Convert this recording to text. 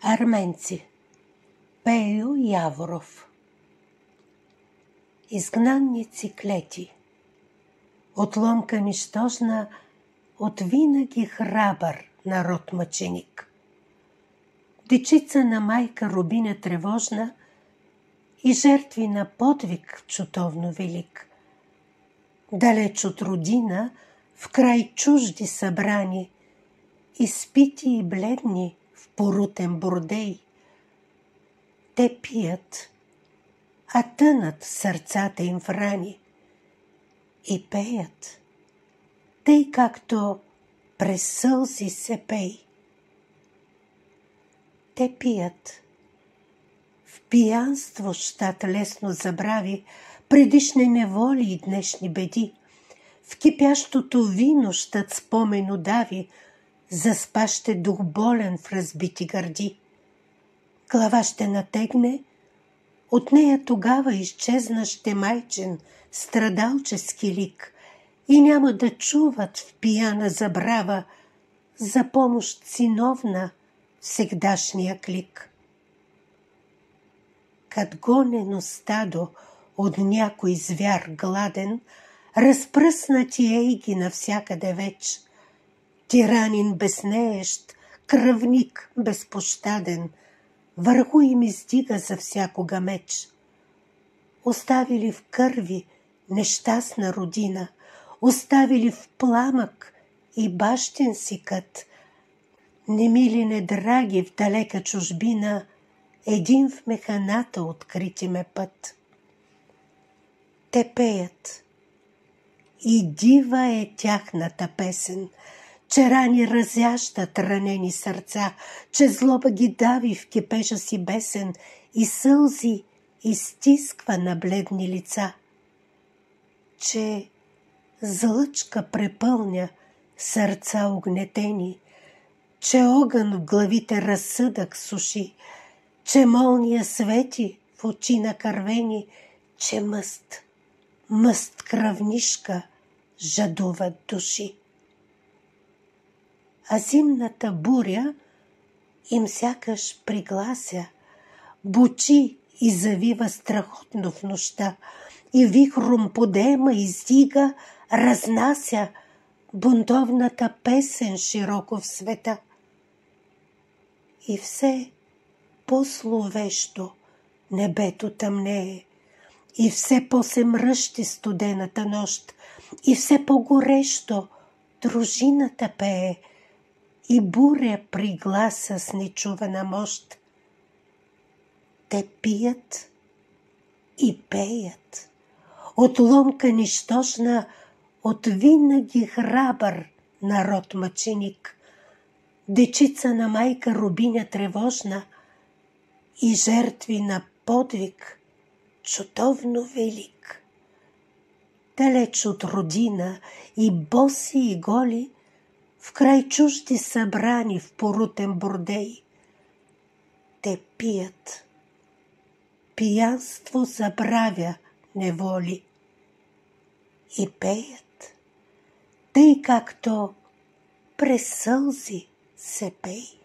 Арменци. Пейо Яворов. Изгнанници клети. Отломка нищожна от винаги храбър народ мъченик. Дечица на майка Рубиня тревожна и жертви на подвиг чутовно велик. Далеч от родина, в край чужди събрани, изпити и бледни в порутен бордей. Те пият, а тънат сърцата им в рани и пеят, тъй както през сълзи се пей. Те пият. В пиянство щат лесно забрави предишни неволи и днешни беди. В кипящото вино щат спомен удави, заспаще дух болен в разбити гърди. Глава ще натегне, от нея тогава изчезна ще майчин страдалчески лик и няма да чуват в пияна забрава за помощ синовна всегдашния клик. Кад гонено стадо от някой звяр гладен, разпръснати ейги навсякъде веч, тиранин безнеещ, кръвник безпощаден, върху им издига за всякога меч. Оставили в кърви нещастна родина, оставили в пламък и бащин си кът, немили недраги в далека чужбина, един в механата открити ме път. Те пеят и дива е тяхната песен, че рани разящат ранени сърца, че злоба ги дави в кипежа си бесен и сълзи изтисква на бледни лица, че злъчка препълня сърца огнетени, че огън в главите разсъдък суши, че молния свети в очи накървени, че мъст кръвнишка жадуват души. А зимната буря им сякаш приглася, бучи и завива страхотно в нощта и вихром подема, издига, разнася бунтовната песен широко в света. И все по-словещо небето тъмнее, и все по-се мръщи студената нощ, и все по-горещо дружината пее, и буря пригласа с нечувана мощ. Те пият и пеят, отломка нищожна от винаги храбър народ мъченик, дечица на майка Рубиня тревожна и жертви на подвиг чутовно велик. Далеч от родина и боси и голи, в край чужди събрани в порутен бордей. Те пият. Пиянство забравя неволи и пеят, тъй както през сълзи се пей.